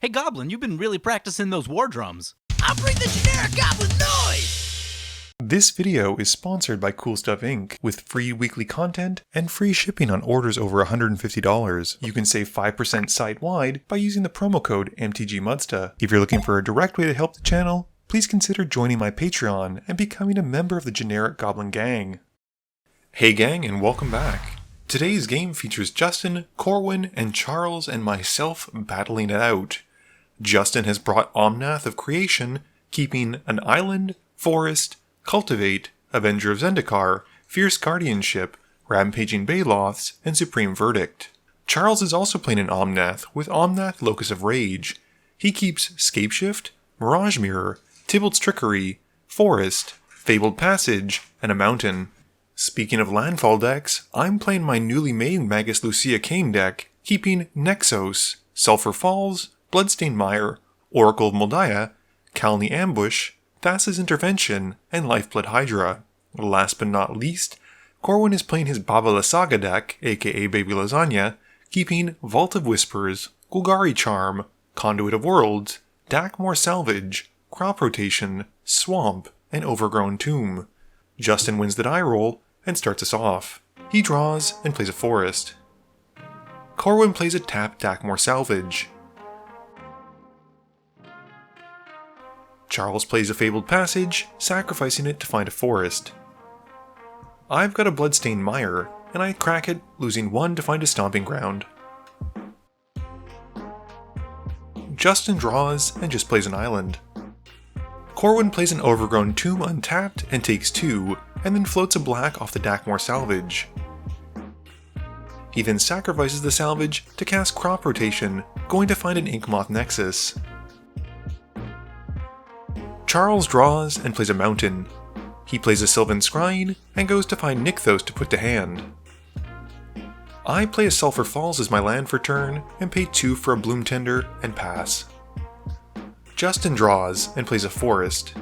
Hey Goblin, you've been really practicing those war drums. I'll bring the generic goblin noise! This video is sponsored by Cool Stuff Inc. with free weekly content and free shipping on orders over $150. You can save 5% site-wide by using the promo code MTGMudsta. If you're looking for a direct way to help the channel, please consider joining my Patreon and becoming a member of the Generic Goblin Gang. Hey gang, and welcome back. Today's game features Justin, Corwin, and Charles and myself battling it out. Justin has brought Omnath of Creation, keeping an Island, Forest, Cultivate, Avenger of Zendikar, Fierce Guardianship, Rampaging Baloths, and Supreme Verdict. Charles is also playing an Omnath with Omnath Locus of Rage. He keeps Scapeshift, Mirage Mirror, Tybalt's Trickery, Forest, Fabled Passage, and a Mountain. Speaking of landfall decks, I'm playing my newly made Magus Lucea Kane deck, keeping Nexos, Sulphur Falls, Bloodstained Mire, Oracle of Moldiah, Kalni Ambush, Thassa's Intervention, and Lifeblood Hydra. Last but not least, Corwin is playing his Baba Lysaga deck, aka Baby Lasagna, keeping Vault of Whispers, Golgari Charm, Conduit of Worlds, Dakmor Salvage, Crop Rotation, Swamp, and Overgrown Tomb. Justin wins the die roll and starts us off. He draws and plays a Forest. Corwin plays a tapped Dakmor Salvage. Charles plays a Fabled Passage, sacrificing it to find a Forest. I've got a Bloodstained Mire, and I crack it, losing 1 to find a Stomping Ground. Justin draws and just plays an Island. Corwin plays an Overgrown Tomb untapped and takes 2, and then floats a black off the Dakmor Salvage. He then sacrifices the Salvage to cast Crop Rotation, going to find an Inkmoth Nexus. Charles draws and plays a Mountain. He plays a Sylvan Scrying and goes to find Nykthos to put to hand. I play a Sulphur Falls as my land for turn and pay 2 for a Bloom Tender and pass. Justin draws and plays a Forest.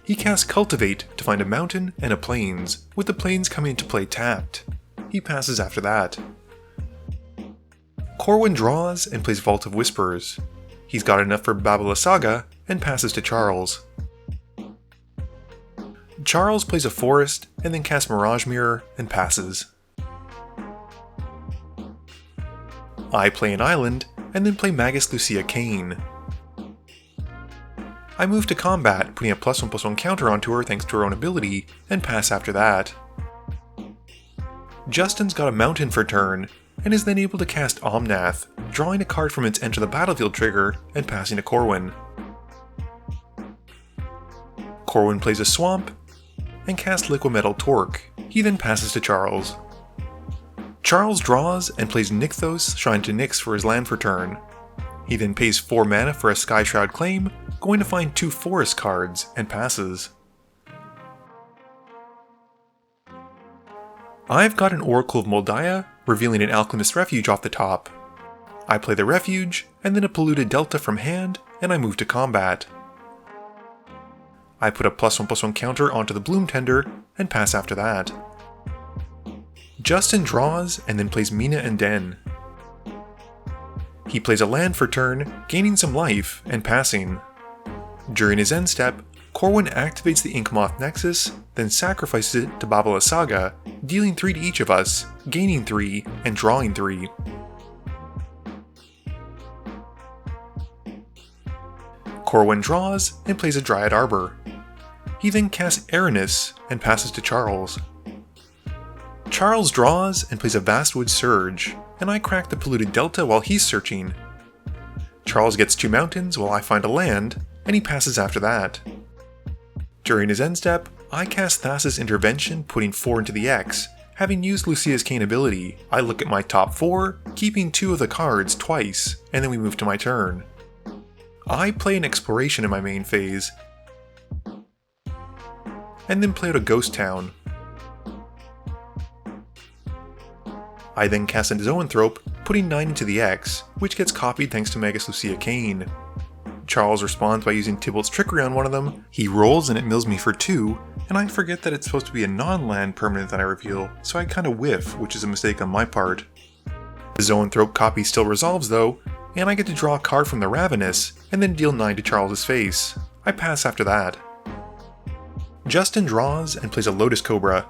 He casts Cultivate to find a Mountain and a Plains, with the Plains coming into play tapped. He passes after that. Corwin draws and plays Vault of Whispers. He's got enough for Baba Lysaga and passes to Charles. Charles plays a Forest and then casts Mirage Mirror and passes. I play an Island and then play Magus Lucea Kane. I move to combat, putting a +1/+1 counter onto her thanks to her own ability, and pass after that. Justin's got a Mountain for turn, and is then able to cast Omnath, drawing a card from its Enter the Battlefield trigger and passing to Corwin. Corwin plays a Swamp and casts Liquimetal Torque. He then passes to Charles. Charles draws and plays Nykthos Shrine to Nyx for his land for turn. He then pays 4 mana for a Skyshroud Claim, going to find 2 Forest cards, and passes. I've got an Oracle of Moldiah, revealing an Alchemist's Refuge off the top. I play the Refuge, and then a Polluted Delta from hand, and I move to combat. I put a +1/+1 counter onto the Bloom Tender, and pass after that. Justin draws, and then plays Mina and Den. He plays a land for turn, gaining some life, and passing. During his end step, Corwin activates the Inkmoth Nexus, then sacrifices it to Baba Lysaga, dealing 3 to each of us, gaining 3, and drawing 3. Corwin draws and plays a Dryad Arbor. He then casts Aranis and passes to Charles. Charles draws and plays a Vastwood Surge, and I crack the Polluted Delta while he's searching. Charles gets 2 mountains while I find a land, and he passes after that. During his end step, I cast Thassa's Intervention, putting 4 into the X. Having used Lucea's Kane ability, I look at my top 4, keeping 2 of the cards twice, and then we move to my turn. I play an Exploration in my main phase, and then play out a Ghost Town. I then cast a Zoanthrope, putting 9 into the X, which gets copied thanks to Magus Lucea Kane. Charles responds by using Tybalt's Trickery on one of them, he rolls and it mills me for 2, and I forget that it's supposed to be a non-land permanent that I reveal, so I kinda whiff, which is a mistake on my part. The Zoanthrope copy still resolves though, and I get to draw a card from the Ravenous, and then deal 9 to Charles' face. I pass after that. Justin draws and plays a Lotus Cobra.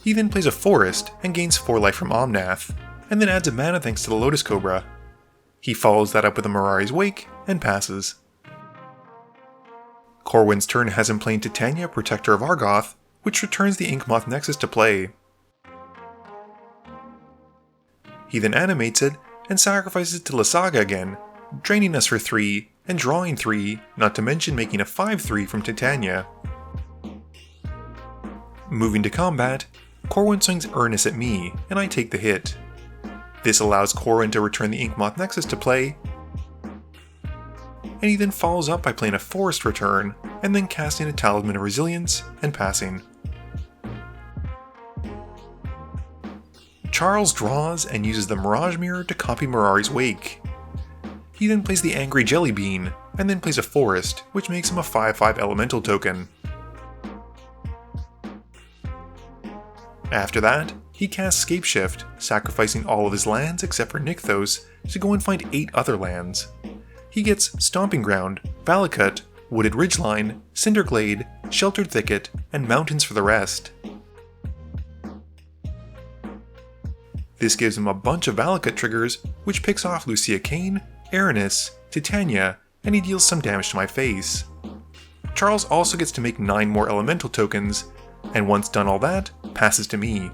He then plays a Forest and gains 4 life from Omnath, and then adds a mana thanks to the Lotus Cobra. He follows that up with a Mirari's Wake, and passes. Corwin's turn has him playing Titania, Protector of Argoth, which returns the Inkmoth Nexus to play. He then animates it, and sacrifices it to Lysaga again, draining us for 3, and drawing 3, not to mention making a 5/3 from Titania. Moving to combat, Corwin swings Ernest at me, and I take the hit. This allows Corwin to return the Inkmoth Nexus to play, and he then follows up by playing a Forest return, and then casting a Talisman of Resilience, and passing. Charles draws and uses the Mirage Mirror to copy Mirari's Wake. He then plays the Angry Jelly Bean, and then plays a Forest, which makes him a 5/5 elemental token. After that, he casts Scapeshift, sacrificing all of his lands except for Nykthos to go and find 8 other lands. He gets Stomping Ground, Valakut, Wooded Ridgeline, Cinderglade, Sheltered Thicket, and Mountains for the rest. This gives him a bunch of Valakut triggers, which picks off Lucea Kane, Aranis, Titania, and he deals some damage to my face. Charles also gets to make 9 more elemental tokens, and once done all that, passes to me.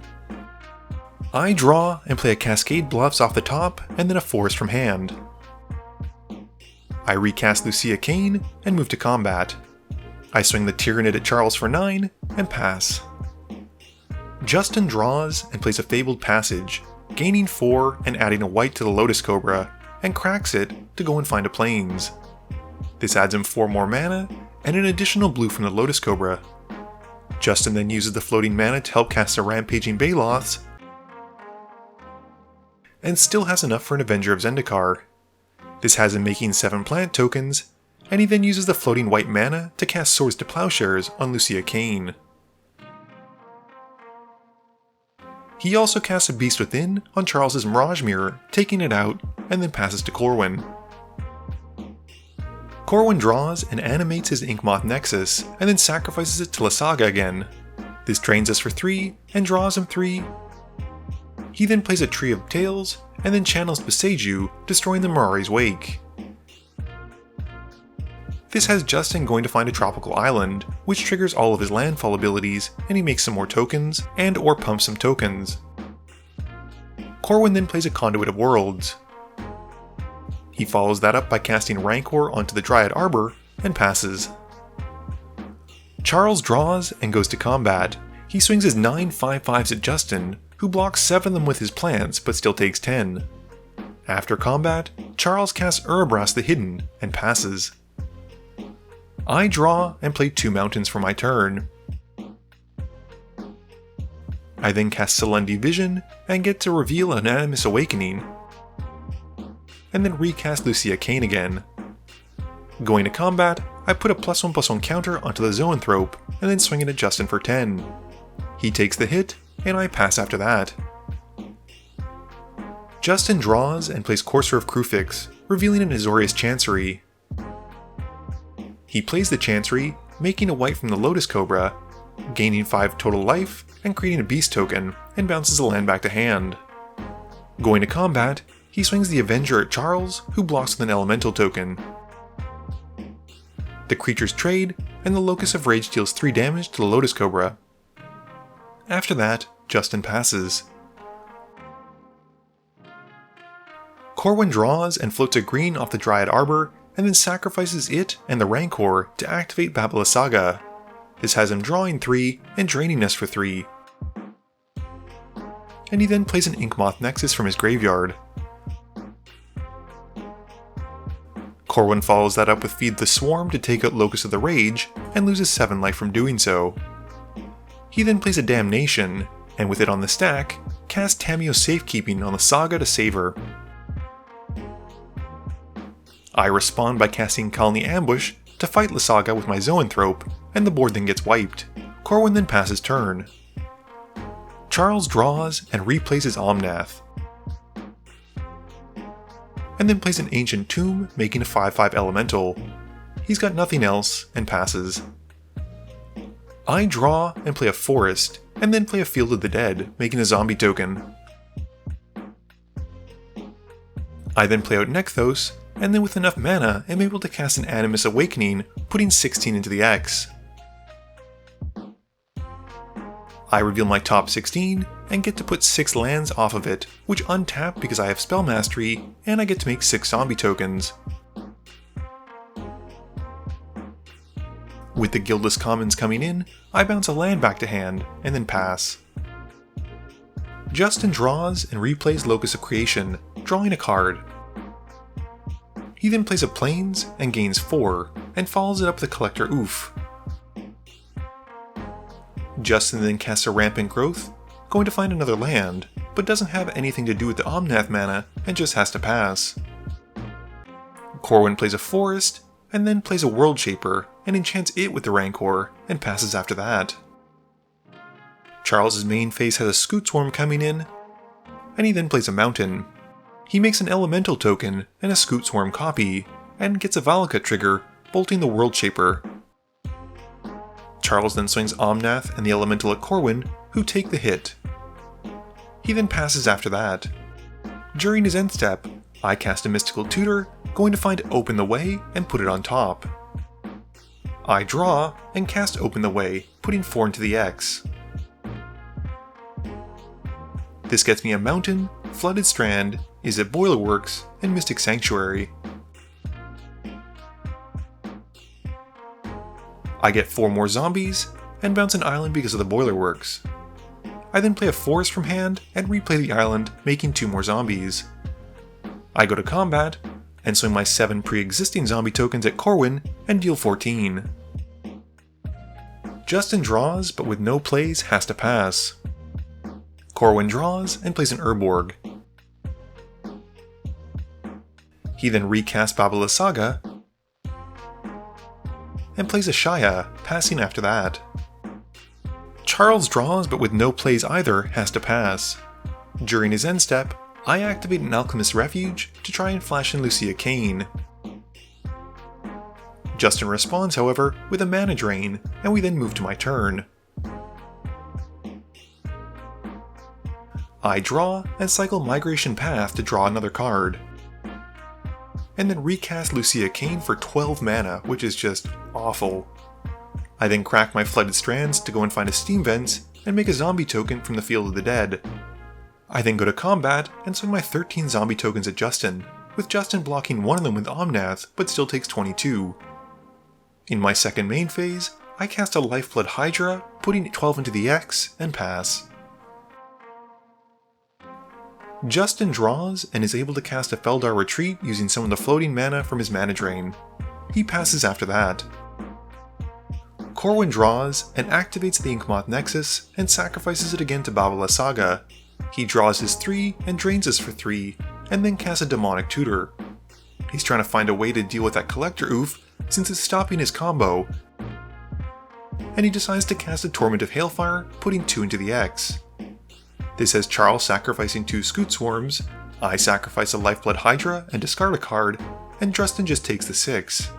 I draw and play a Cascade Bluffs off the top, and then a Forest from hand. I recast Lucea Kane, and move to combat. I swing the Tyrannid at Charles for 9, and pass. Justin draws and plays a Fabled Passage, gaining 4 and adding a white to the Lotus Cobra, and cracks it to go and find a Plains. This adds him 4 more mana, and an additional blue from the Lotus Cobra. Justin then uses the floating mana to help cast a Rampaging Baloths, and still has enough for an Avenger of Zendikar. This has him making 7 plant tokens, and he then uses the floating white mana to cast Swords to Plowshares on Lucea Kane. He also casts a Beast Within on Charles' Mirage Mirror, taking it out, and then passes to Corwin. Corwin draws and animates his Inkmoth Nexus, and then sacrifices it to Lysaga again. This drains us for 3, and draws him 3. He then plays a Tree of Tales, and then channels Beseiju, destroying the Mirari's Wake. This has Justin going to find a tropical island, which triggers all of his landfall abilities, and he makes some more tokens, and or pumps some tokens. Corwin then plays a Conduit of Worlds. He follows that up by casting Rancor onto the Dryad Arbor, and passes. Charles draws and goes to combat. He swings his 9 5/5s at Justin, who blocks 7 of them with his plants but still takes 10. After combat, Charles casts Urabras the Hidden, and passes. I draw and play 2 mountains for my turn. I then cast Selendi Vision, and get to reveal an Animus Awakening, and then recast Lucea Kane again. Going to combat, I put a +1/+1 counter onto the Zoanthrope, and then swing it at Justin for 10. He takes the hit, and I pass after that. Justin draws and plays Courser of Kruphix, revealing an Azorius Chancery. He plays the Chancery, making a white from the Lotus Cobra, gaining 5 total life, and creating a Beast token, and bounces the land back to hand. Going to combat, he swings the Avenger at Charles, who blocks with an elemental token. The creatures trade, and the Locus of Rage deals 3 damage to the Lotus Cobra. After that, Justin passes. Corwin draws and floats a green off the Dryad Arbor, and then sacrifices it and the Rancor to activate Baba Lysaga. This has him drawing 3 and draining us for 3. And he then plays an Inkmoth Nexus from his graveyard. Corwin follows that up with Feed the Swarm to take out Locus of the Rage, and loses 7 life from doing so. He then plays a Damnation, and with it on the stack, casts Tamiyo's Safekeeping on Lysaga to save her. I respond by casting Colony Ambush to fight Lysaga with my Zoanthrope, and the board then gets wiped. Corwin then passes turn. Charles draws and replays his Omnath. and then plays an Ancient Tomb, making a 5/5 elemental. He's got nothing else, and passes. I draw and play a Forest, and then play a Field of the Dead, making a zombie token. I then play out Nykthos, and then with enough mana, am able to cast an Animus Awakening, putting 16 into the X. I reveal my top 16, and get to put 6 lands off of it, which untap because I have Spell Mastery, and I get to make 6 zombie tokens. With the Guildless Commons coming in, I bounce a land back to hand, and then pass. Justin draws and replays Locus of Creation, drawing a card. He then plays a Plains and gains 4, and follows it up with a Collector Oof. Justin then casts a Rampant Growth, going to find another land, but doesn't have anything to do with the Omnath mana and just has to pass. Corwin plays a Forest, and then plays a World Shaper and enchants it with the Rancor, and passes after that. Charles' main phase has a Scoot Swarm coming in, and he then plays a Mountain. He makes an Elemental token and a Scoot Swarm copy, and gets a Valakut trigger, bolting the World Shaper. Charles then swings Omnath and the Elemental at Corwin, who take the hit. He then passes after that. During his end step, I cast a Mystical Tutor, going to find Open the Way and put it on top. I draw and cast Open the Way, putting 4 into the X. This gets me a Mountain, Flooded Strand, Izzet Boilerworks, and Mystic Sanctuary. I get 4 more zombies, and bounce an island because of the Boilerworks. I then play a Forest from hand, and replay the island, making 2 more zombies. I go to combat, and swing my 7 pre-existing zombie tokens at Corwin, and deal 14. Justin draws, but with no plays, has to pass. Corwin draws, and plays an Urborg. He then recasts Baba Lysaga, and plays a Shaya, passing after that. Charles draws, but with no plays either, has to pass. During his end step, I activate an Alchemist's Refuge to try and flash in Lucea Kane. Justin responds, however, with a mana drain, and we then move to my turn. I draw and cycle Migration Path to draw another card, and then recast Lucea Kane for 12 mana, which is just awful. I then crack my Flooded Strands to go and find a Steam Vents and make a zombie token from the Field of the Dead. I then go to combat and swing my 13 zombie tokens at Justin, with Justin blocking one of them with Omnath, but still takes 22. In my second main phase, I cast a Lifeblood Hydra, putting 12 into the X, and pass. Justin draws and is able to cast a Feldar Retreat using some of the floating mana from his mana drain. He passes after that. Corwin draws and activates the Inkmoth Nexus and sacrifices it again to Baba Lysaga. He draws his 3 and drains us for 3, and then casts a Demonic Tutor. He's trying to find a way to deal with that Collector Oof since it's stopping his combo, and he decides to cast a Torment of Hailfire, putting 2 into the X. This has Charles sacrificing 2 Scoot Swarms, I sacrifice a Lifeblood Hydra and discard a card, and Justin just takes the 6.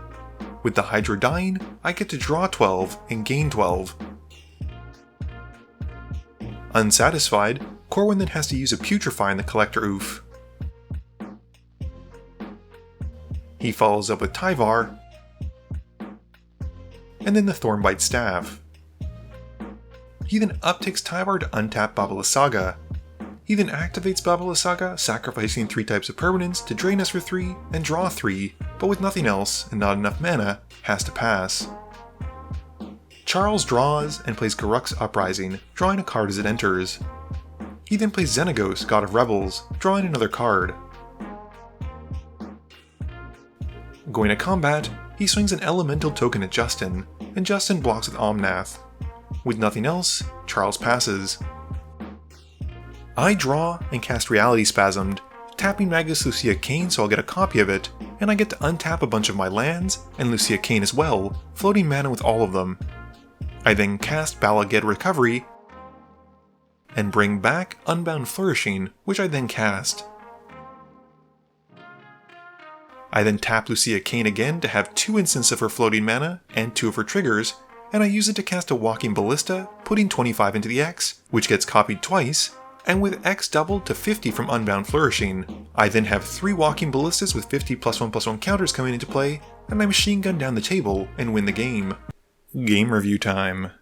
With the Hydra dying, I get to draw 12 and gain 12. Unsatisfied, Corwin then has to use a Putrefy in the Collector Oof. He follows up with Tyvar, and then the Thornbite Staff. He then uptakes Tyvar to untap Baba Lysaga. He then activates Baba Lysaga, sacrificing 3 types of permanents to drain us for 3 and draw 3, but with nothing else and not enough mana, has to pass. Charles draws and plays Garruk's Uprising, drawing a card as it enters. He then plays Xenagos, God of Rebels, drawing another card. Going to combat, he swings an Elemental token at Justin, and Justin blocks with Omnath. With nothing else, Charles passes. I draw and cast Reality Spasmed, tapping Magus Lucea Kane so I'll get a copy of it, and I get to untap a bunch of my lands, and Lucea Kane as well, floating mana with all of them. I then cast Bala Ged Recovery, and bring back Unbound Flourishing, which I then cast. I then tap Lucea Kane again to have 2 instances of her floating mana and 2 of her triggers, and I use it to cast a Walking Ballista, putting 25 into the X, which gets copied twice, and with X doubled to 50 from Unbound Flourishing. I then have 3 Walking Ballistas with 50 +1/+1 counters coming into play, and I machine gun down the table and win the game. Game review time.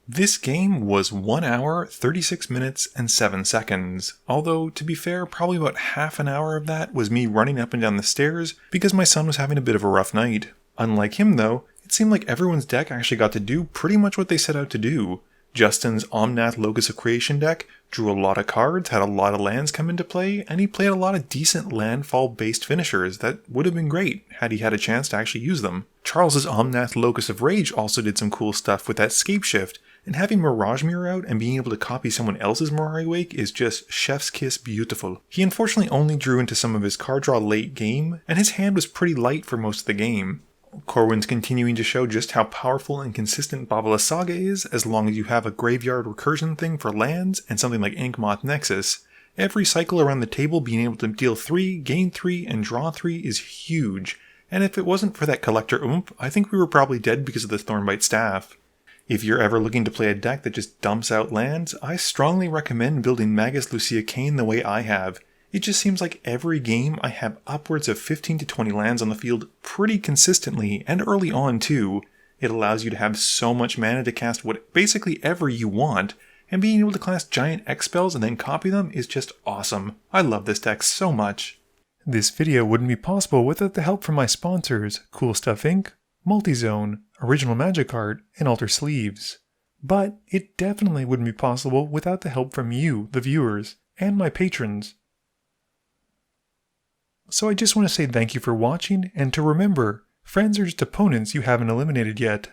This game was 1 hour, 36 minutes, and 7 seconds, although, to be fair, probably about half an hour of that was me running up and down the stairs because my son was having a bit of a rough night. Unlike him though, it seemed like everyone's deck actually got to do pretty much what they set out to do. Justin's Omnath Locus of Creation deck drew a lot of cards, had a lot of lands come into play, and he played a lot of decent landfall-based finishers that would have been great had he had a chance to actually use them. Charles's Omnath Locus of Rage also did some cool stuff with that Scape Shift, and having Mirage Mirror out and being able to copy someone else's Mirage Wake is just chef's kiss beautiful. He unfortunately only drew into some of his card draw late game, and his hand was pretty light for most of the game. Corwin's continuing to show just how powerful and consistent Baba Lysaga is as long as you have a graveyard recursion thing for lands and something like Inkmoth Nexus. Every cycle around the table being able to deal 3, gain 3, and draw 3 is huge, and if it wasn't for that collector oomph, I think we were probably dead because of the Thornbite Staff. If you're ever looking to play a deck that just dumps out lands, I strongly recommend building Magus Lucea Kane the way I have. It just seems like every game I have upwards of 15 to 20 lands on the field pretty consistently, and early on too. It allows you to have so much mana to cast what basically ever you want, and being able to cast giant X spells and then copy them is just awesome. I love this deck so much. This video wouldn't be possible without the help from my sponsors, Cool Stuff Inc., Multizone, Original Magic Art, and Alter Sleeves. But it definitely wouldn't be possible without the help from you, the viewers, and my patrons. So I just want to say thank you for watching, and to remember, friends are just opponents you haven't eliminated yet.